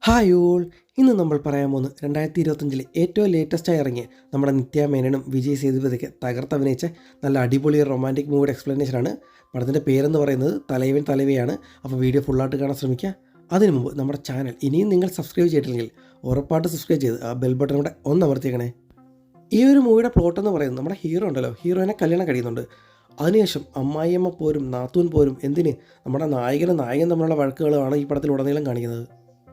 Hi all. ഇന്ന് നമ്മൾ പറയാൻ പോകുന്നത് 2025 ഏറ്റവും ലേറ്റസ്റ്റായി ഇറങ്ങിയ നമ്മുടെ നിത്യ മേനനും വിജയ് സേതുപതിയൊക്കെ തകർത്തഭിനയിച്ച നല്ല അടിപൊളി റൊമാൻറ്റിക് മൂവിയുടെ എക്സ്പ്ലനേഷനാണ്. പടത്തിൻ്റെ പേരെന്ന് പറയുന്നത് തലൈവൻ തലവിയാണ്. അപ്പോൾ വീഡിയോ ഫുള്ളായിട്ട് കാണാൻ ശ്രമിക്കുക. അതിനു മുമ്പ് നമ്മുടെ ചാനൽ ഇനിയും നിങ്ങൾ സബ്സ്ക്രൈബ് ചെയ്തിട്ടില്ലെങ്കിൽ ഉറപ്പായിട്ട് സബ്സ്ക്രൈബ് ചെയ്ത് ആ ബെൽ ബട്ടൺ കൂടെ ഒന്ന് അമർത്തിയേക്കണേ. ഈ ഒരു മൂവിയുടെ പ്ലോട്ട് എന്ന് പറയുന്നത് നമ്മുടെ ഹീറോ ഉണ്ടല്ലോ, ഹീറോയിനെ കല്യാണം കഴിയുന്നുണ്ട്. അതിനുശേഷം അമ്മായിയമ്മ പോരും നാത്തൂൻ പോരും എന്തിന് നമ്മുടെ നായകനും നായകൻ തമ്മിലുള്ള വഴക്കുകളാണ് ഈ പടത്തിൽ ഉടനീളം കാണിക്കുന്നത്.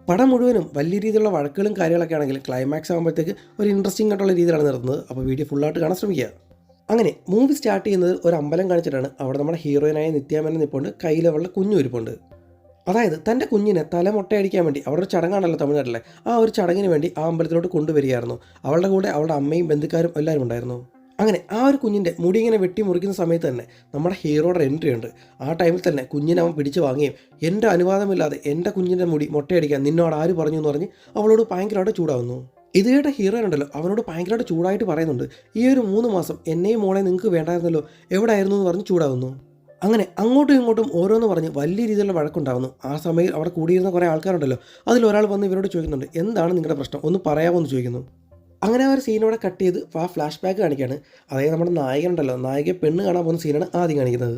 പടം മുഴുവനും വലിയ രീതിയിലുള്ള വഴക്കുകളും കാര്യങ്ങളൊക്കെ ആണെങ്കിൽ ക്ലൈമാക്സ് ആകുമ്പോഴത്തേക്ക് ഒരു ഇൻട്രസ്റ്റിംഗ് ആയിട്ടുള്ള രീതിയിലാണ് നിർത്തുന്നത്. അപ്പോൾ വീഡിയോ ഫുള്ളായിട്ട് കാണാൻ ശ്രമിക്കുക. അങ്ങനെ മൂവി സ്റ്റാർട്ട് ചെയ്യുന്നത് ഒരു അമ്പലം കാണിച്ചിട്ടാണ്. അവിടെ നമ്മുടെ ഹീറോയിനായ നിത്യാമേനൻ നിൽപ്പുണ്ട്, കയ്യിൽ അവളുടെ കുഞ്ഞു ഇരിപ്പുണ്ട്. അതായത് തൻ്റെ കുഞ്ഞിനെ തലമുട്ടയടിക്കാൻ വേണ്ടി അവിടെ ഒരു ചടങ്ങാണല്ലോ തമിഴ്നാട്ടിലെ, ആ ഒരു ചടങ്ങിന് വേണ്ടി ആ അമ്പലത്തിലോട്ട് കൊണ്ടുവരികയായിരുന്നു. അവളുടെ കൂടെ അവളുടെ അമ്മയും ബന്ധുക്കാരും എല്ലാവരും ഉണ്ടായിരുന്നു. അങ്ങനെ ആ ഒരു കുഞ്ഞിൻ്റെ മുടി ഇങ്ങനെ വെട്ടി മുറിക്കുന്ന സമയത്ത് തന്നെ നമ്മുടെ ഹീറോയുടെ എൻട്രി ഉണ്ട്. ആ ടൈമിൽ തന്നെ കുഞ്ഞിനെ അവൻ പിടിച്ച് വാങ്ങുകയും എൻ്റെ അനുവാദമില്ലാതെ എൻ്റെ കുഞ്ഞിൻ്റെ മുടി മുട്ടയടിക്കാൻ നിന്നോട് ആര് പറഞ്ഞു എന്ന് പറഞ്ഞ് അവളോട് ഭയങ്കരമായിട്ട് ചൂടാവുന്നു. ഇത് കേട്ട ഹീറോയിൻ ഉണ്ടല്ലോ, അവനോട് ഭയങ്കരമായിട്ട് ചൂടായിട്ട് പറയുന്നുണ്ട്, ഈ ഒരു 3 മാസം എന്നെയും മോളെ നിങ്ങൾക്ക് വേണ്ടായിരുന്നല്ലോ, എവിടെയായിരുന്നു എന്ന് പറഞ്ഞ് ചൂടാവുന്നു. അങ്ങനെ അങ്ങോട്ടും ഇങ്ങോട്ടും ഓരോന്ന് പറഞ്ഞ് വലിയ രീതിയിലുള്ള വഴക്കുണ്ടാവുന്നു. ആ സമയം അവിടെ കൂടിയിരുന്ന കുറേ ആൾക്കാരുണ്ടല്ലോ, അതിലൊരാൾ വന്ന് ഇവരോട് ചോദിക്കുന്നുണ്ട്, എന്താണ് നിങ്ങളുടെ പ്രശ്നം, ഒന്ന് പറയാമോ എന്ന് ചോദിക്കുന്നു. അങ്ങനെ ആ ഒരു സീനോടെ കട്ട് ചെയ്ത് ആ ഫ്ലാഷ് ബാക്ക് കാണിക്കുകയാണ്. അതായത് നമ്മുടെ നായകനുണ്ടല്ലോ, നായികയെ പെണ്ണ് കാണാൻ പോകുന്ന സീനാണ് ആദ്യം കാണിക്കുന്നത്.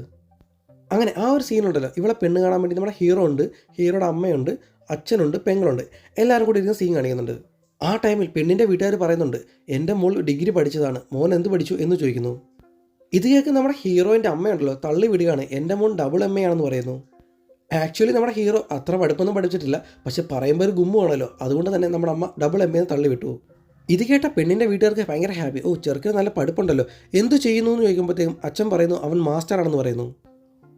അങ്ങനെ ആ ഒരു സീനുണ്ടല്ലോ, ഇവിടെ പെണ്ണ് കാണാൻ വേണ്ടി നമ്മുടെ ഹീറോ ഉണ്ട്, ഹീറോയുടെ അമ്മയുണ്ട്, അച്ഛനുണ്ട്, പെങ്ങളുണ്ട്, എല്ലാവരും കൂടി ഇരുന്ന് സീൻ കാണിക്കുന്നുണ്ട്. ആ ടൈമിൽ പെണ്ണിൻ്റെ വീട്ടുകാർ പറയുന്നുണ്ട്, എൻ്റെ മോൾ ഡിഗ്രി പഠിച്ചതാണ്, മോൻ എന്ത് പഠിച്ചു എന്ന് ചോദിക്കുന്നു. ഇത് കേൾക്കുന്ന നമ്മുടെ ഹീറോയിൻ്റെ അമ്മയുണ്ടല്ലോ തള്ളി വിടുകയാണ്, എൻ്റെ മോൻ ഡബിൾ എം എ ആണെന്ന് പറയുന്നു. ആക്ച്വലി നമ്മുടെ ഹീറോ അത്ര പഠിപ്പൊന്നും പഠിച്ചിട്ടില്ല, പക്ഷെ പറയുമ്പോൾ ഒരു ഗുമ്മുവാണല്ലോ, അതുകൊണ്ട് തന്നെ നമ്മുടെ അമ്മ ഡബിൾ എം എന്ന് തള്ളി വിട്ടു. ഇത് കേട്ട പെണ്ണിൻ്റെ വീട്ടുകാർക്ക് ഭയങ്കര ഹാപ്പി. ഓ, ചെറുക്കിന് നല്ല പഠിപ്പുണ്ടല്ലോ, എന്ത് ചെയ്യുന്നു എന്ന് ചോദിക്കുമ്പോഴത്തേക്കും അച്ഛൻ പറയുന്നു അവൻ മാസ്റ്ററാണെന്ന് പറയുന്നു.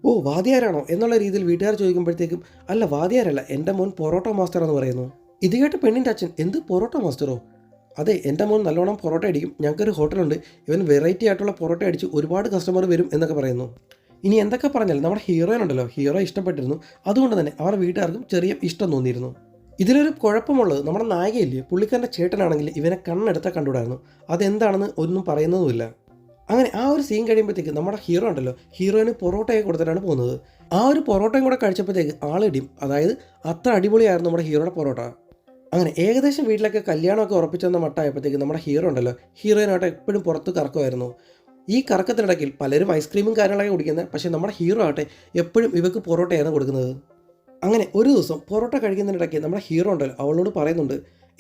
ഓ, വാദ്യാരാണോ എന്നുള്ള രീതിയിൽ വീട്ടുകാർ ചോദിക്കുമ്പോഴത്തേക്കും അല്ല വാദ്യാരല്ല, എൻ്റെ മോൻ പൊറോട്ട മാസ്റ്ററാണെന്ന് പറയുന്നു. ഇത് കേട്ട പെണ്ണിൻ്റെ അച്ഛൻ, എന്ത് പൊറോട്ട മാസ്റ്ററോ? അതെ, എൻ്റെ മോൻ നല്ലോണം പൊറോട്ട അടിക്കും, ഞങ്ങൾക്കൊരു ഹോട്ടലുണ്ട്, ഇവൻ വെറൈറ്റി ആയിട്ടുള്ള പൊറോട്ട അടിച്ച് ഒരുപാട് കസ്റ്റമർ വരും എന്നൊക്കെ പറയുന്നു. ഇനി എന്തൊക്കെ പറഞ്ഞാൽ നമ്മുടെ ഹീറോയിൻ ഉണ്ടല്ലോ, ഹീറോ ഇഷ്ടപ്പെട്ടിരുന്നു, അതുകൊണ്ട് തന്നെ അവരുടെ വീട്ടുകാർക്കും ചെറിയ ഇഷ്ടം തോന്നിയിരുന്നു. ഇതിലൊരു കുഴപ്പമുള്ളത് നമ്മുടെ നായികയില്ലേ, പുള്ളിക്കാരൻ്റെ ചേട്ടനാണെങ്കിൽ ഇവനെ കണ്ണെടുത്താൽ കണ്ടുവിടായിരുന്നു. അതെന്താണെന്ന് ഒന്നും പറയുന്നതുമില്ല. അങ്ങനെ ആ ഒരു സീൻ കഴിയുമ്പോഴത്തേക്ക് നമ്മുടെ ഹീറോ ഉണ്ടല്ലോ, ഹീറോയിന് പൊറോട്ടയൊക്കെ കൊടുത്തിട്ടാണ് പോകുന്നത്. ആ ഒരു പൊറോട്ടയും കൂടെ കഴിച്ചപ്പോഴത്തേക്ക് ആളിടിയും. അതായത് അത്ര അടിപൊളിയായിരുന്നു നമ്മുടെ ഹീറോയുടെ പൊറോട്ട. അങ്ങനെ ഏകദേശം വീട്ടിലൊക്കെ കല്യാണമൊക്കെ ഉറപ്പിച്ചെന്ന മട്ടായപ്പോഴത്തേക്ക് നമ്മുടെ ഹീറോ ഉണ്ടല്ലോ, ഹീറോയിനായിട്ട് എപ്പോഴും പുറത്ത് കറക്കുമായിരുന്നു. ഈ കറക്കത്തിനിടയ്ക്ക് പലരും ഐസ്ക്രീമും കാര്യങ്ങളൊക്കെ കുടിക്കുന്നത്, പക്ഷേ നമ്മുടെ ഹീറോ ആട്ടെ എപ്പോഴും ഇവർക്ക് പൊറോട്ടയാണ് കൊടുക്കുന്നത്. അങ്ങനെ ഒരു ദിവസം പൊറോട്ട കഴിക്കുന്നതിനിടയ്ക്ക് നമ്മുടെ ഹീറോ ഉണ്ടല്ലോ അവളോട് പറയുന്നുണ്ട്,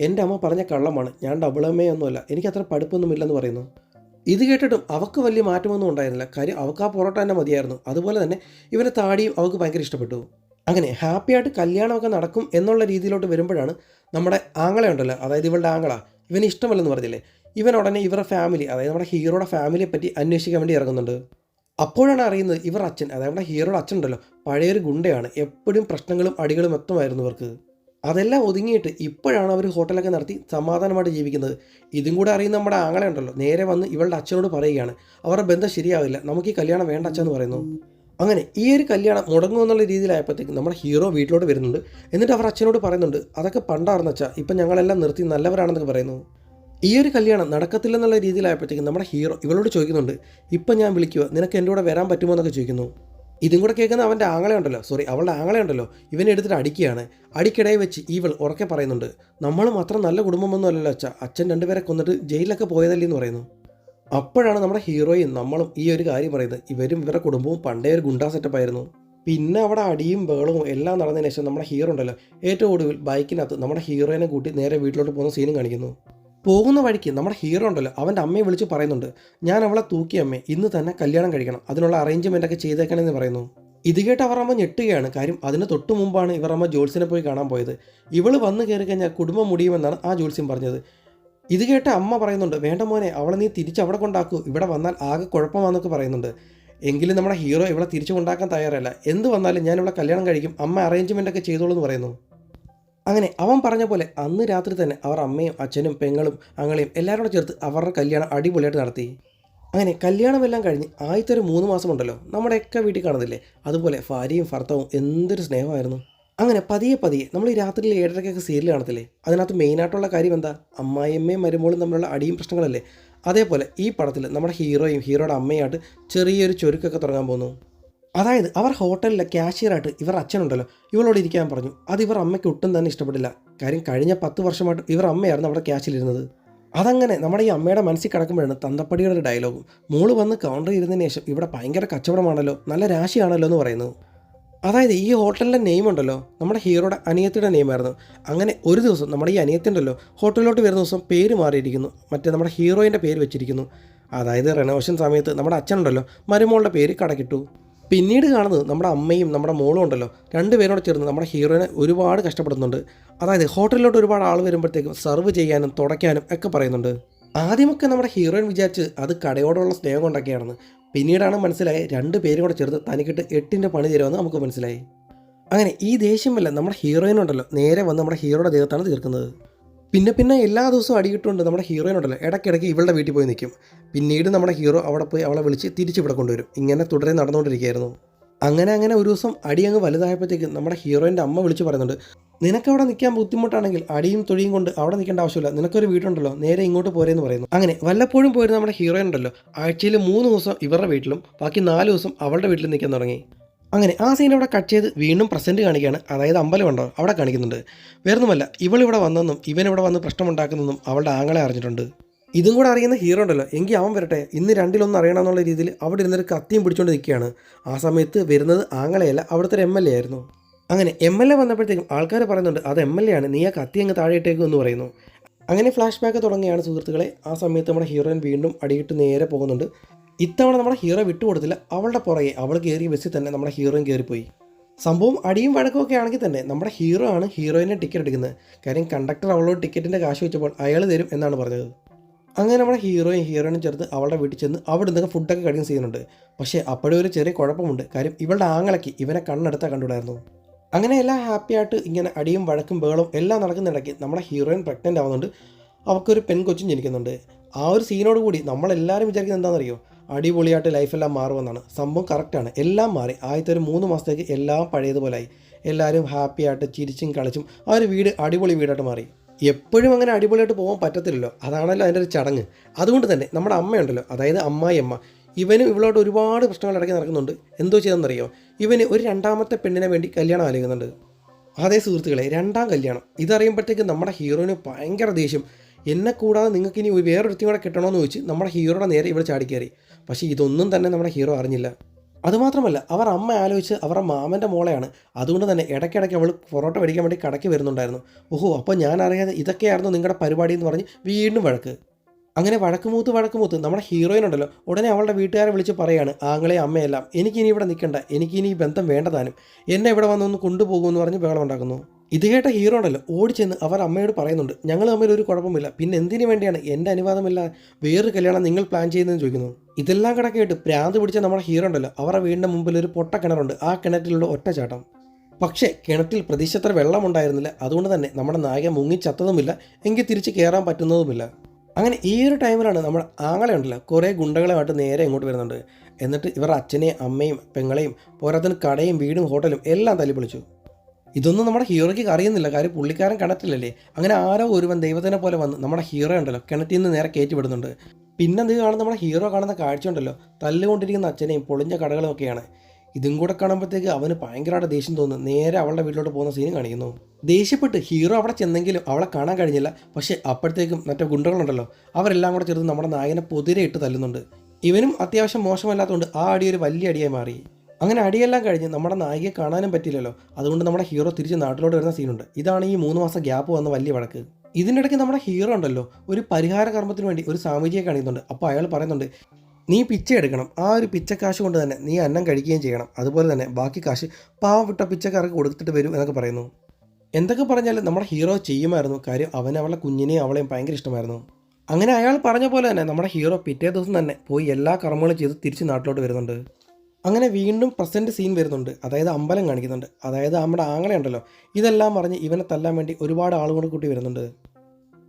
എൻ്റെ അമ്മ പറഞ്ഞ കള്ളമാണ്, ഞാൻ ഡബിൾ എം എ ഒന്നുമല്ല, എനിക്കത്ര പഠിപ്പൊന്നുമില്ലെന്ന് പറയുന്നു. ഇത് കേട്ടിട്ടും അവൾക്ക് വലിയ മാറ്റമൊന്നും ഉണ്ടായിരുന്നില്ല. കാര്യം അവൾക്ക് ആ പൊറോട്ട തന്നെ മതിയായിരുന്നു. അതുപോലെ തന്നെ ഇവൻ്റെ താടിയും അവൾക്ക് ഭയങ്കര ഇഷ്ടപ്പെട്ടു. അങ്ങനെ ഹാപ്പിയായിട്ട് കല്യാണമൊക്കെ നടക്കും എന്നുള്ള രീതിയിലോട്ട് വരുമ്പോഴാണ് നമ്മുടെ ആങ്ങളയുണ്ടല്ലോ, അതായത് ഇവളുടെ ആങ്ങള, ഇവന് ഇഷ്ടമല്ലെന്ന് പറഞ്ഞില്ലേ, ഇവൻ ഉടനെ ഇവരുടെ ഫാമിലി, അതായത് നമ്മുടെ ഹീറോയുടെ ഫാമിലിയെ പറ്റി അന്വേഷിക്കാൻ വേണ്ടി ഇറങ്ങുന്നുണ്ട്. അപ്പോഴാണ് അറിയുന്നത് ഇവർ അച്ഛൻ, അതായത് നമ്മുടെ ഹീറോയുടെ അച്ഛൻ ഉണ്ടല്ലോ, പഴയൊരു ഗുണ്ടയാണ്, എപ്പോഴും പ്രശ്നങ്ങളും അടികളും എത്തുമായിരുന്നു ഇവർക്ക്. അതെല്ലാം ഒതുങ്ങിയിട്ട് ഇപ്പോഴാണ് അവർ ഹോട്ടലൊക്കെ നടത്തി സമാധാനമായിട്ട് ജീവിക്കുന്നത്. ഇതും കൂടെ അറിയുന്ന നമ്മുടെ ആങ്ങളെ ഉണ്ടല്ലോ, നേരെ വന്ന് ഇവളുടെ അച്ഛനോട് പറയുകയാണ്, അവരുടെ ബന്ധം ശരിയാവില്ല, നമുക്ക് ഈ കല്യാണം വേണ്ട അച്ഛൻ എന്ന് പറയുന്നു. അങ്ങനെ ഈ ഒരു കല്യാണം മുടങ്ങുമെന്നുള്ള രീതിയിലായപ്പോഴത്തേക്കും നമ്മുടെ ഹീറോ വീട്ടിലോട്ട് വരുന്നുണ്ട്. എന്നിട്ട് അവർ അച്ഛനോട് പറയുന്നുണ്ട്, അതൊക്കെ പണ്ടാർന്ന് വെച്ചാൽ ഇപ്പം ഞങ്ങളെല്ലാം നിർത്തി നല്ലവരാണെന്നൊക്കെ പറയുന്നു. ഈ ഒരു കല്യാണം നടക്കത്തില്ലെന്നുള്ള രീതിയിലായപ്പോഴത്തേക്കും നമ്മുടെ ഹീറോ ഇവളോട് ചോദിക്കുന്നുണ്ട്, ഇപ്പം ഞാൻ വിളിക്കുക, നിനക്ക് എൻ്റെ കൂടെ വരാൻ പറ്റുമോ എന്നൊക്കെ ചോദിക്കുന്നു. ഇതും കൂടെ കേൾക്കുന്ന അവൻ്റെ ആങ്ങളെ അവളുടെ ആങ്ങളെ ഉണ്ടല്ലോ, ഇവനെ എടുത്തിട്ട് അടിക്കുകയാണ്. അടിക്കിടയിൽ വെച്ച് ഇവൾ ഉറക്കെ പറയുന്നുണ്ട്, നമ്മളും അത്ര നല്ല കുടുംബമൊന്നും അല്ലല്ലോ അച്ഛാ, അച്ഛൻ 2 പേരെ കൊന്നിട്ട് ജയിലിലൊക്കെ പോയതല്ലേ എന്ന് പറയുന്നു. അപ്പോഴാണ് നമ്മുടെ ഹീറോയും നമ്മളും ഈ ഒരു കാര്യം പറയുന്നത്, ഇവരും ഇവരുടെ കുടുംബവും പണ്ടേ ഒരു ഗുണ്ടാ സെറ്റപ്പായിരുന്നു. പിന്നെ അവിടെ അടിയും ബഹളവും എല്ലാം നടന്നതിന് ശേഷം നമ്മുടെ ഹീറോ ഉണ്ടല്ലോ ഏറ്റവും ഒടുവിൽ ബൈക്കിനകത്ത് നമ്മുടെ ഹീറോയിനെ കൂട്ടി നേരെ വീട്ടിലോട്ട് പോകുന്ന സീനും കാണിക്കുന്നു. പോകുന്ന വഴിക്ക് നമ്മുടെ ഹീറോ ഉണ്ടല്ലോ അവൻ്റെ അമ്മയെ വിളിച്ച് പറയുന്നുണ്ട്, ഞാൻ അവളെ തൂക്കി അമ്മേ, ഇന്ന് തന്നെ കല്യാണം കഴിക്കണം, അതിനുള്ള അറേഞ്ച്മെൻ്റ് ഒക്കെ ചെയ്തേക്കണമെന്ന് പറയുന്നു. ഇത് കേട്ട് അവർ അമ്മ ഞെട്ടുകയാണ്. കാര്യം അതിന് തൊട്ട് മുമ്പാണ് ഇവർ അമ്മ ജോത്സ്യനെ പോയി കാണാൻ പോയത്. ഇവള് വന്ന് കയറി കഴിഞ്ഞാൽ കുടുംബം മുടിയുമെന്നാണ് ആ ജോത്സ്യം പറഞ്ഞത്. ഇത് കേട്ട് അമ്മ പറയുന്നുണ്ട്, വേണ്ട മോനെ, അവളെ നീ തിരിച്ചവിടെ കൊണ്ടാക്കൂ, ഇവിടെ വന്നാൽ ആകെ കുഴപ്പമാണെന്നൊക്കെ പറയുന്നുണ്ട്. എങ്കിലും നമ്മുടെ ഹീറോ ഇവളെ തിരിച്ചു കൊണ്ടാക്കാൻ തയ്യാറല്ല. എന്ത് വന്നാലും ഞാൻ ഇവിടെ കല്യാണം കഴിക്കും, അമ്മ അറേഞ്ച്മെൻ്റ് ഒക്കെ ചെയ്തോളൂ എന്ന് പറയുന്നു. അങ്ങനെ അവൻ പറഞ്ഞ പോലെ അന്ന് രാത്രി തന്നെ അവർ അമ്മയും അച്ഛനും പെങ്ങളും അങ്ങളെയും എല്ലാവരും കൂടെ ചേർത്ത് അവരുടെ കല്യാണം അടിപൊളിയായിട്ട് നടത്തി. അങ്ങനെ കല്യാണമെല്ലാം കഴിഞ്ഞ് ആദ്യത്തെ ഒരു 3 മാസം ഉണ്ടല്ലോ നമ്മുടെയൊക്കെ വീട്ടിൽ കാണുന്നില്ലേ, അതുപോലെ ഭാര്യയും ഭർത്താവും എന്തൊരു സ്നേഹമായിരുന്നു. അങ്ങനെ പതിയെ പതിയെ നമ്മൾ ഈ രാത്രിയിൽ 7:30 സീരിയൽ കാണത്തില്ലേ, അതിനകത്ത് മെയിനായിട്ടുള്ള കാര്യം എന്താ, അമ്മായിയമ്മയും മരുമോളും തമ്മിലുള്ള അടിയും പ്രശ്നങ്ങളല്ലേ. അതേപോലെ ഈ പടത്തിൽ നമ്മുടെ ഹീറോയും ഹീറോയുടെ അമ്മയായിട്ട് ചെറിയൊരു ചൊരുക്കൊക്കെ തുടങ്ങാൻ പോകുന്നു. അതായത് അവർ ഹോട്ടലിലെ ക്യാഷ്യറായിട്ട് ഇവർ അച്ഛനുണ്ടല്ലോ ഇവളോട് ഇരിക്കാൻ പറഞ്ഞു. അത് ഇവർ അമ്മയ്ക്ക് ഒട്ടും തന്നെ ഇഷ്ടപ്പെട്ടില്ല. കാര്യം കഴിഞ്ഞ 10 വർഷമായിട്ട് ഇവർ അമ്മയായിരുന്നു അവിടെ ക്യാഷിലിരുന്നത്. അതങ്ങനെ നമ്മുടെ ഈ അമ്മയുടെ മനസ്സിൽ കിടക്കുമ്പോഴാണ് തന്തപ്പടിയുടെ ഒരു ഡയലോഗും. മോള് വന്ന് കൗണ്ടർ ഇരുന്നതിന് ശേഷം ഇവിടെ ഭയങ്കര കച്ചവടമാണല്ലോ, നല്ല രാശിയാണല്ലോ എന്ന് പറയുന്നു. അതായത് ഈ ഹോട്ടലിൻ്റെ നെയിം ഉണ്ടല്ലോ നമ്മുടെ ഹീറോയുടെ അനിയത്തിയുടെ നെയിമായിരുന്നു. അങ്ങനെ ഒരു ദിവസം നമ്മുടെ ഈ അനിയത്തി ഉണ്ടല്ലോ ഹോട്ടലിലോട്ട് വരുന്ന ദിവസം പേര് മാറിയിരിക്കുന്നു. മറ്റേ നമ്മുടെ ഹീറോയിൻ്റെ പേര് വെച്ചിരിക്കുന്നു. അതായത് റെനോവേഷൻ സമയത്ത് നമ്മുടെ അച്ഛനുണ്ടല്ലോ മരുമോളുടെ പേര് കടക്കിട്ടു. പിന്നീട് കാണുന്നത് നമ്മുടെ അമ്മയും നമ്മുടെ മോളും ഉണ്ടല്ലോ രണ്ടുപേരോട് ചേർന്ന് നമ്മുടെ ഹീറോയിനെ ഒരുപാട് കഷ്ടപ്പെടുന്നുണ്ട്. അതായത് ഹോട്ടലിലോട്ട് ഒരുപാട് ആൾ വരുമ്പോഴത്തേക്കും സെർവ് ചെയ്യാനും തുടയ്ക്കാനും ഒക്കെ പറയുന്നുണ്ട്. ആദ്യമൊക്കെ നമ്മുടെ ഹീറോയിൻ വിചാരിച്ച് അത് കടയോടുള്ള സ്നേഹം കൊണ്ടൊക്കെയാണെന്ന്. പിന്നീടാണ് മനസ്സിലായി 2 പേരും കൂടെ ചേർത്ത് തനിക്കിട്ട് 8ൻ്റെ പണി തരുമെന്ന് നമുക്ക് മനസ്സിലായി. അങ്ങനെ ഈ ദേഷ്യമല്ല നമ്മുടെ ഹീറോയിനുണ്ടല്ലോ നേരെ വന്ന് നമ്മുടെ ഹീറോയുടെ ദേഹത്താണ് തീർക്കുന്നത്. പിന്നെ എല്ലാ ദിവസവും അടികിട്ടുകൊണ്ട് നമ്മുടെ ഹീറോയിനുണ്ടല്ലോ ഇടയ്ക്കിടയ്ക്ക് ഇവളുടെ വീട്ടിൽ പോയി നിൽക്കും. പിന്നീട് നമ്മുടെ ഹീറോ അവിടെ പോയി അവളെ വിളിച്ച് തിരിച്ചിവിടെ കൊണ്ടുവരും. ഇങ്ങനെ തുടരെ നടന്നുകൊണ്ടിരിക്കുകയായിരുന്നു. അങ്ങനെ ഒരു ദിവസം അടി അങ്ങ് വലുതായപ്പോഴത്തേക്കും നമ്മുടെ ഹീറോയിൻ്റെ അമ്മ വിളിച്ച് പറയുന്നുണ്ട്, നിനക്കവിടെ നിൽക്കാൻ ബുദ്ധിമുട്ടാണെങ്കിൽ അടിയും തൊഴിയും കൊണ്ട് അവിടെ നിൽക്കേണ്ട ആവശ്യമില്ല, നിനക്കൊരു വീടുണ്ടല്ലോ നേരെ ഇങ്ങോട്ട് പോരെന്ന് പറയുന്നു. അങ്ങനെ വല്ലപ്പോഴും പോയിരുന്ന നമ്മുടെ ഹീറോയിൻ ഉണ്ടല്ലോ ആഴ്ചയിൽ 3 ദിവസം ഇവരുടെ വീട്ടിലും ബാക്കി 4 ദിവസം അവളുടെ വീട്ടിലും നിൽക്കാൻ തുടങ്ങി. അങ്ങനെ ആ സീൻ അവിടെ കട്ട് ചെയ്ത് വീണ്ടും പ്രസൻറ്റ് കാണിക്കുകയാണ്. അതായത് അമ്പലം ഉണ്ടോ അവിടെ കാണിക്കുന്നുണ്ട്. വേറൊന്നുമല്ല ഇവളിവിടെ വന്നെന്നും ഇവനിവിടെ വന്ന് പ്രശ്നമുണ്ടാക്കുന്നതെന്നും അവളുടെ ആങ്ങളെ അറിഞ്ഞിട്ടുണ്ട്. ഇതും കൂടെ അറിയുന്ന ഹീറോ ഉണ്ടല്ലോ എങ്കിൽ അവൻ വരട്ടെ, ഇന്ന് രണ്ടിലൊന്നും അറിയണമെന്നുള്ള രീതിയിൽ അവിടെ ഇരുന്നൊരു കത്തിയും പിടിച്ചുകൊണ്ട് നിൽക്കുകയാണ്. ആ സമയത്ത് വരുന്നത് ആങ്ങളെയല്ല അവിടുത്തെ ഒരു MLA ആയിരുന്നു. അങ്ങനെ MLA വന്നപ്പോഴത്തേക്കും ആൾക്കാർ പറയുന്നുണ്ട് അത് MLA ആണ്, നീ ആ കത്തി അങ്ങ് താഴെ ഇട്ടേക്കും എന്ന് പറയുന്നു. അങ്ങനെ ഫ്ലാഷ് ബാക്ക് തുടങ്ങിയാണ് സുഹൃത്തുക്കളെ. ആ സമയത്ത് നമ്മുടെ ഹീറോയിൻ വീണ്ടും അടിയിട്ട് നേരെ പോകുന്നുണ്ട്. ഇത്തവണ നമ്മുടെ ഹീറോ വിട്ടുകൊടുത്തില്ല. അവളുടെ പുറകെ അവൾ കയറിയ ബസ്സിൽ തന്നെ നമ്മുടെ ഹീറോയിൻ കയറിപ്പോയി. സംഭവം അടിയും വഴക്കമൊക്കെ ആണെങ്കിൽ തന്നെ നമ്മുടെ ഹീറോ ആണ് ഹീറോയിനെ ടിക്കറ്റ് എടുക്കുന്നത്. കാര്യം കണ്ടക്ടർ അവളോട് ടിക്കറ്റിൻ്റെ കാശ് വെച്ചപ്പോൾ അയാൾ തരും എന്നാണ് പറഞ്ഞത്. അങ്ങനെ നമ്മുടെ ഹീറോയിനും ചേർത്ത് അവളുടെ വീട്ടിൽ ചെന്ന് അവിടെ നിന്നൊക്കെ ഫുഡൊക്കെ കഴിയും ചെയ്യുന്നുണ്ട്. പക്ഷേ അപ്പോഴും ഒരു ചെറിയ കുഴപ്പമുണ്ട്. കാര്യം ഇവളുടെ ആങ്ങളയ്ക്ക് ഇവനെ കണ്ണെടുത്താൽ കണ്ടുകൂടായിരുന്നു. അങ്ങനെ എല്ലാം ഹാപ്പിയായിട്ട് ഇങ്ങനെ അടിയും വഴക്കും ബഹളവും എല്ലാം നടക്കുന്നിടയ്ക്ക് നമ്മുടെ ഹീറോയിൻ പ്രഗ്നൻ്റ് ആവുന്നുണ്ട്. അവൾക്കൊരു പെൺകൊച്ചും ജനിക്കുന്നുണ്ട്. ആ ഒരു സീനോട് കൂടി നമ്മളെല്ലാവരും വിചാരിക്കുന്നത് എന്താണെന്നറിയോ, അടിപൊളിയായിട്ട് ലൈഫെല്ലാം മാറുമെന്നാണ്. സംഭവം കറക്റ്റാണ്, എല്ലാം മാറി. ആദ്യത്തെ ഒരു 3 മാസത്തേക്ക് എല്ലാം പഴയതുപോലായി. എല്ലാവരും ഹാപ്പിയായിട്ട് ചിരിച്ചും കളിച്ചും ആ ഒരു വീട് അടിപൊളി വീടായിട്ട് മാറി. എപ്പോഴും അങ്ങനെ അടിപൊളിയായിട്ട് പോകാൻ പറ്റത്തില്ലല്ലോ, അതാണല്ലോ അതിൻ്റെ ഒരു ചടങ്ങ്. അതുകൊണ്ട് തന്നെ നമ്മുടെ അമ്മയുണ്ടല്ലോ, അതായത് അമ്മായിയമ്മ, ഇവനും ഇവളോട് ഒരുപാട് പ്രശ്നങ്ങൾ ഇടയ്ക്ക് നടക്കുന്നുണ്ട്. എന്തോ ചെയ്തെന്നറിയോ, ഇവന് ഒരു 2ാമത്തെ പെണ്ണിനെ വേണ്ടി കല്യാണം ആലോചിക്കുന്നുണ്ട്. അതേ സുഹൃത്തുക്കളെ, 2ാം കല്യാണം. ഇതറിയുമ്പോഴത്തേക്കും നമ്മുടെ ഹീറോയിന് ഭയങ്കര ദേഷ്യം. എന്നെ കൂടാതെ നിങ്ങൾക്ക് ഇനി വേറൊരുത്തിയും കൂടെ കിട്ടണമെന്ന് ചോദിച്ച് നമ്മുടെ ഹീറോയുടെ നേരെ ഇവിടെ ചാടിക്കയറി. പക്ഷേ ഇതൊന്നും തന്നെ നമ്മുടെ ഹീറോ അറിഞ്ഞില്ല. അതുമാത്രമല്ല അവർ അമ്മ ആലോചിച്ച് അവരുടെ മാമൻ്റെ മോളെയാണ്. അതുകൊണ്ട് തന്നെ ഇടയ്ക്കിടയ്ക്ക് അവൾ പൊറോട്ട മേടിക്കാൻ വേണ്ടി കടയ്ക്ക് വരുന്നുണ്ടായിരുന്നു. ഓഹോ, അപ്പോൾ ഞാൻ അറിയാതെ ഇതൊക്കെയായിരുന്നു നിങ്ങളുടെ പരിപാടി എന്ന് പറഞ്ഞ് വീണ്ടും വഴക്ക്. അങ്ങനെ വഴക്കുമൂത്ത് നമ്മുടെ ഹീറോയിൻ ഉണ്ടല്ലോ ഉടനെ അവളുടെ വീട്ടുകാരെ വിളിച്ച് പറയാണ്, ആങ്ങളെ അമ്മയെല്ലാം എനിക്കിനി ഇവിടെ നിൽക്കണ്ട, എനിക്കിനി ഈ ബന്ധം വേണ്ടതാനും, എന്നെ ഇവിടെ വന്നൊന്ന് കൊണ്ടുപോകുമെന്ന് പറഞ്ഞ് ബഹളം ഉണ്ടാക്കുന്നു. ഇത് കേട്ട ഹീറോ ഉണ്ടല്ലോ ഓടിച്ചെന്ന് അവർ അമ്മയോട് പറയുന്നുണ്ട്, ഞങ്ങൾ തമ്മിൽ ഒരു കുഴപ്പമില്ല, പിന്നെ എന്തിനു വേണ്ടിയാണ് എൻ്റെ അനുവാദമില്ല വേറൊരു കല്യാണം നിങ്ങൾ പ്ലാൻ ചെയ്യുന്നതെന്ന് ചോദിക്കുന്നു. ഇതെല്ലാം കിടക്കായിട്ട് പ്രാന്ത് പിടിച്ച നമ്മുടെ ഹീറോ ഉണ്ടല്ലോ അവരുടെ വീടിൻ്റെ മുമ്പിൽ ഒരു പൊട്ട കിണറുണ്ട്. ആ കിണറ്റിലുള്ള ഒറ്റച്ചാട്ടം. പക്ഷേ കിണറ്റിൽ പ്രതീക്ഷത്ര വെള്ളമുണ്ടായിരുന്നില്ല. അതുകൊണ്ട് തന്നെ നമ്മുടെ നായകൻ മുങ്ങിച്ചത്തതുമില്ല, എങ്കിൽ തിരിച്ച് കയറാൻ പറ്റുന്നതുമില്ല. അങ്ങനെ ഈ ഒരു ടൈമിലാണ് നമ്മുടെ ആങ്ങളെ ഉണ്ടല്ലോ കുറേ ഗുണ്ടകളുമായിട്ട് നേരെ ഇങ്ങോട്ട് വരുന്നുണ്ട്. എന്നിട്ട് ഇവരുടെ അച്ഛനെയും അമ്മയും പെങ്ങളെയും പോരാത്തിന് കടയും വീടും ഹോട്ടലും എല്ലാം തല്ലിപ്പൊളിച്ചു. ഇതൊന്നും നമ്മുടെ ഹീറോയ്ക്ക് അറിയുന്നില്ല, കാര്യം പുള്ളിക്കാരൻ കിണറ്റിലല്ലേ. അങ്ങനെ ആരോ ഒരുവൻ ദൈവത്തിനെ പോലെ വന്ന് നമ്മുടെ ഹീറോ ഉണ്ടല്ലോ കിണറ്റിൽ നിന്ന് നേരെ കയറ്റി വിടുന്നുണ്ട്. പിന്നെ ഇത് കാണുന്ന നമ്മുടെ ഹീറോ കാണുന്ന കാഴ്ച ഉണ്ടല്ലോ തല്ലുകൊണ്ടിരിക്കുന്ന അച്ഛനെയും പൊളിഞ്ഞ കടകളും ഒക്കെയാണ്. ഇതും കൂടെ കാണുമ്പോഴത്തേക്ക് അവന് ഭയങ്കരമായിട്ട് ദേഷ്യം തോന്നുന്നു. നേരെ അവളുടെ വീട്ടിലോട്ട് പോകുന്ന സീൻ കാണിക്കുന്നു. ദേഷ്യപ്പെട്ട് ഹീറോ അവിടെ ചെന്നെങ്കിലും അവളെ കാണാൻ കഴിഞ്ഞില്ല. പക്ഷേ അപ്പോഴത്തേക്കും മറ്റേ ഗുണ്ടകളുണ്ടല്ലോ അവരെല്ലാം കൂടെ ചേർന്ന് നമ്മുടെ നായകനെ പൊതിരെ ഇട്ട് തല്ലുന്നുണ്ട്. ഇവനും അത്യാവശ്യം മോശമല്ലാത്തതുകൊണ്ട് ആ അടി ഒരു വലിയ അടിയായി മാറി. അങ്ങനെ അടിയെല്ലാം കഴിഞ്ഞ് നമ്മുടെ നായികയെ കാണാനും പറ്റില്ലല്ലോ. അതുകൊണ്ട് നമ്മുടെ ഹീറോ തിരിച്ച് നാട്ടിലോട്ട് വരുന്ന സീനുണ്ട്. ഇതാണ് ഈ 3 മാസം ഗ്യാപ്പ് വന്ന വലിയ വഴക്ക്. ഇതിനിടയ്ക്ക് നമ്മുടെ ഹീറോ ഉണ്ടല്ലോ ഒരു പരിഹാര കർമ്മത്തിന് വേണ്ടി ഒരു സ്വാമിജിയെ കാണിക്കുന്നുണ്ട്. അപ്പോൾ അയാൾ പറയുന്നുണ്ട്, നീ പിച്ച എടുക്കണം, ആ ഒരു പിച്ചക്കാശ് കൊണ്ട് തന്നെ നീ അന്നം കഴിക്കുകയും ചെയ്യണം, അതുപോലെ തന്നെ ബാക്കി കാശ് പാവപ്പെട്ട പിച്ചക്കാർക്ക് കൊടുത്തിട്ട് വരും എന്നൊക്കെ പറയുന്നു. എന്തൊക്കെ പറഞ്ഞാലും നമ്മുടെ ഹീറോ ചെയ്യുമായിരുന്നു. കാര്യം അവന് അവളുടെ കുഞ്ഞിനെയും അവളെയും ഭയങ്കര ഇഷ്ടമായിരുന്നു. അങ്ങനെ അയാൾ പറഞ്ഞ പോലെ തന്നെ നമ്മുടെ ഹീറോ പിറ്റേ ദിവസം തന്നെ പോയി എല്ലാ കർമ്മങ്ങളും ചെയ്ത് തിരിച്ച് നാട്ടിലോട്ട് വരുന്നുണ്ട്. അങ്ങനെ വീണ്ടും പ്രസൻറ്റ് സീൻ വരുന്നുണ്ട്. അതായത് അമ്പലം കാണിക്കുന്നുണ്ട്. അതായത് നമ്മുടെ ആങ്ങളെ ഉണ്ടല്ലോ ഇതെല്ലാം പറഞ്ഞ് ഇവനെ തല്ലാൻ വേണ്ടി ഒരുപാട് ആളുകൾ കൂട്ടി വരുന്നുണ്ട്.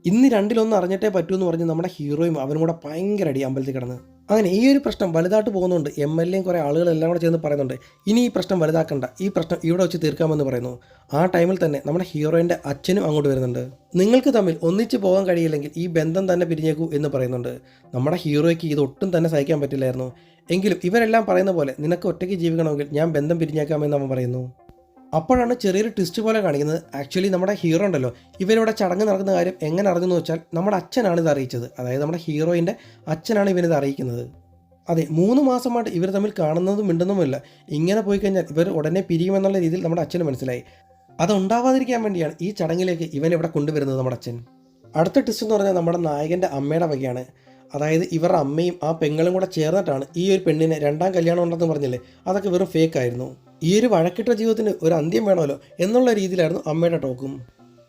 ഇന്ന് രണ്ടിലൊന്ന് അറിഞ്ഞിട്ടേ പറ്റൂ എന്ന് പറഞ്ഞ് നമ്മുടെ ഹീറോയും അവനും കൂടെ ഭയങ്കര അടി അമ്പലത്തിൽ കിടന്ന്. അങ്ങനെ ഈ ഒരു പ്രശ്നം വലുതായിട്ട് പോകുന്നുണ്ട്. എം.എൽ.എയും കുറേ ആളുകളെല്ലാം കൂടെ ചേർന്ന് പറയുന്നുണ്ട്, ഇനി ഈ പ്രശ്നം വലുതാക്കണ്ട, ഈ പ്രശ്നം ഇവിടെ വെച്ച് തീർക്കാമെന്ന് പറയുന്നു. ആ ടൈമിൽ തന്നെ നമ്മുടെ ഹീറോയിൻ്റെ അച്ഛനും അങ്ങോട്ട് വരുന്നുണ്ട്. നിങ്ങൾക്ക് തമ്മിൽ ഒന്നിച്ച് പോകാൻ കഴിയില്ലെങ്കിൽ ഈ ബന്ധം തന്നെ പിരിഞ്ഞേക്കൂ എന്ന് പറയുന്നുണ്ട്. നമ്മുടെ ഹീറോയ്ക്ക് ഇത് ഒട്ടും തന്നെ സഹിക്കാൻ പറ്റില്ലായിരുന്നു. എങ്കിലും ഇവരെല്ലാം പറയുന്ന പോലെ നിനക്ക് ഒറ്റയ്ക്ക് ജീവിക്കണമെങ്കിൽ ഞാൻ ബന്ധം പിരിഞ്ഞേക്കാമെന്ന് അവൻ പറയുന്നു. അപ്പോഴാണ് ചെറിയൊരു ട്വിസ്റ്റ് പോലെ കാണിക്കുന്നത്. ആക്ച്വലി നമ്മുടെ ഹീറോ ഉണ്ടല്ലോ, ഇവരിവിടെ ചടങ്ങ് നടക്കുന്ന കാര്യം എങ്ങനെ അറിഞ്ഞെന്ന് വെച്ചാൽ നമ്മുടെ അച്ഛനാണ് ഇത് അറിയിച്ചത്. അതായത് നമ്മുടെ ഹീറോയിൻ്റെ അച്ഛനാണ് ഇവനിത് അറിയിക്കുന്നത്. അതെ, 3 മാസമായിട്ട് ഇവർ തമ്മിൽ കാണുന്നതും മിണ്ടുന്നതുമില്ല. ഇങ്ങനെ പോയി കഴിഞ്ഞാൽ ഇവർ ഉടനെ പിരിയുമെന്നുള്ള രീതിയിൽ നമ്മുടെ അച്ഛന് മനസ്സിലായി. അതുണ്ടാവാതിരിക്കാൻ വേണ്ടിയാണ് ഈ ചടങ്ങിലേക്ക് ഇവൻ ഇവിടെ കൊണ്ടുവരുന്നത് നമ്മുടെ അച്ഛൻ. അടുത്ത ട്വിസ്റ്റ് എന്ന് പറഞ്ഞാൽ നമ്മുടെ നായകൻ്റെ അമ്മയുടെ വകയാണ്. അതായത് ഇവരുടെ അമ്മയും ആ പെങ്ങളും കൂടെ ചേർന്നിട്ടാണ് ഈ ഒരു പെണ്ണിനെ 2ാം കല്യാണം ഉണ്ടെന്ന് പറഞ്ഞില്ലേ, അതൊക്കെ വെറും ഫേക്ക് ആയിരുന്നു. ഈ ഒരു വഴക്കിട്ട ജീവിതത്തിന് ഒരു അന്ത്യം വേണമല്ലോ എന്നുള്ള രീതിയിലായിരുന്നു അമ്മയുടെ ടോക്കും.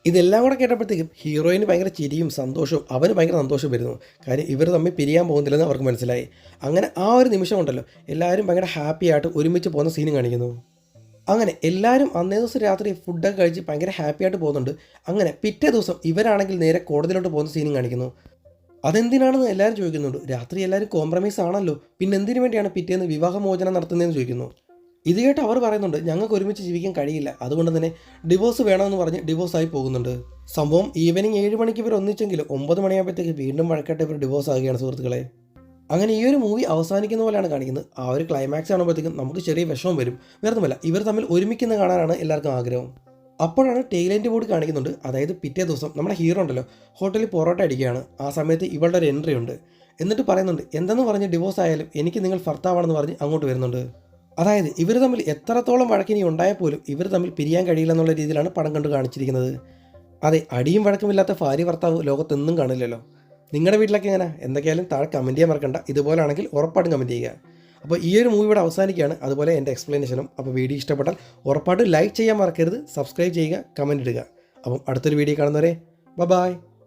ഇതെല്ലാം കൂടെ കേട്ടപ്പോഴത്തേക്കും ഹീറോയിന് ഭയങ്കര ചിരിയും സന്തോഷവും, അവന് ഭയങ്കര സന്തോഷം വരുന്നു. കാര്യം ഇവർ തമ്മിൽ പിരിയാൻ പോകുന്നില്ലെന്ന് അവർക്ക് മനസ്സിലായി. അങ്ങനെ ആ ഒരു നിമിഷം ഉണ്ടല്ലോ, എല്ലാവരും ഭയങ്കര ഹാപ്പി ആയിട്ട് ഒരുമിച്ച് പോകുന്ന സീനും കാണിക്കുന്നു. അങ്ങനെ എല്ലാവരും അന്നേ ദിവസം രാത്രി ഫുഡൊക്കെ കഴിച്ച് ഭയങ്കര ഹാപ്പി ആയിട്ട് പോകുന്നുണ്ട്. അങ്ങനെ പിറ്റേ ദിവസം ഇവരാണെങ്കിൽ നേരെ കോടതിയിലോട്ട് പോകുന്ന സീനും കാണിക്കുന്നു. അതെന്തിനാണെന്ന് എല്ലാവരും ചോദിക്കുന്നുണ്ട്. രാത്രി എല്ലാവരും കോംപ്രമൈസ് ആണല്ലോ, പിന്നെ എന്തിനു വേണ്ടിയാണ് പിറ്റേന്ന് വിവാഹമോചനം നടത്തുന്നതെന്ന് ചോദിക്കുന്നു. ഇത് കേട്ട് അവർ പറയുന്നുണ്ട്, ഞങ്ങൾക്ക് ഒരുമിച്ച് ജീവിക്കാൻ കഴിയില്ല, അതുകൊണ്ട് തന്നെ ഡിവോഴ്സ് വേണമെന്ന് പറഞ്ഞ് ഡിവോഴ്സായി പോകുന്നുണ്ട്. സംഭവം ഈവനിങ് 7 മണിക്ക് ഇവർ ഒന്നിച്ചെങ്കിലും 9 മണിയാകുമ്പോഴത്തേക്ക് വീണ്ടും വഴക്കായിട്ട് ഇവർ ഡിവോഴ്സ് ആകുകയാണ് സുഹൃത്തുക്കളെ. അങ്ങനെ ഈ ഒരു മൂവി അവസാനിക്കുന്ന പോലെയാണ് കാണിക്കുന്നത്. ആ ഒരു ക്ലൈമാക്സ് ആകുമ്പോഴത്തേക്കും നമുക്ക് ചെറിയ വിഷമം വരും. വേറൊന്നുമല്ല, ഇവർ തമ്മിൽ ഒരുമിക്കുന്ന കാണാനാണ് എല്ലാവർക്കും ആഗ്രഹം. അപ്പോഴാണ് ടെയിലൻറ്റ് ബോർഡ് കാണിക്കുന്നുണ്ട്. അതായത് പിറ്റേ ദിവസം നമ്മുടെ ഹീറോ ഉണ്ടല്ലോ ഹോട്ടലിൽ പൊറോട്ട അടിക്കുകയാണ്. ആ സമയത്ത് ഇവളുടെ ഒരു എൻട്രി ഉണ്ട്. എന്നിട്ട് പറയുന്നുണ്ട്, എന്തെന്ന് പറഞ്ഞ് ഡിവോഴ്സ് ആയാലും എനിക്ക് നിങ്ങൾ ഭർത്താവാണെന്ന് പറഞ്ഞ് അങ്ങോട്ട് വരുന്നുണ്ട്. അതായത് ഇവർ തമ്മിൽ എത്രത്തോളം വഴക്കിനി ഉണ്ടായാൽ പോലും ഇവർ തമ്മിൽ പിരിയാൻ കഴിയില്ല എന്നുള്ള രീതിയിലാണ് പടം കണ്ടു കാണിച്ചിരിക്കുന്നത്. അതെ, അടിയും വഴക്കുമില്ലാത്ത ഭാര്യ ഭർത്താവ് ലോകത്തൊന്നും കാണില്ലല്ലോ. നിങ്ങളുടെ വീട്ടിലൊക്കെ എങ്ങനെ? എന്തൊക്കെയായാലും താഴെ കമൻറ്റ് ചെയ്യാൻ മറക്കണ്ട. ഇതുപോലാണെങ്കിൽ ഉറപ്പായിട്ടും കമൻറ്റ് ചെയ്യുക. അപ്പോൾ ഈ ഒരു മൂവി ഇവിടെ അവസാനിക്കുകയാണ്, അതുപോലെ എൻ്റെ എക്സ്പ്ലനേഷനും. അപ്പോൾ വീഡിയോ ഇഷ്ടപ്പെട്ടാൽ ഉറപ്പായിട്ടും ലൈക്ക് ചെയ്യാൻ മറക്കരുത്, സബ്സ്ക്രൈബ് ചെയ്യുക, കമൻറ്റ് ഇടുക. അപ്പം അടുത്തൊരു വീഡിയോ കാണുന്നവരെ ബൈ.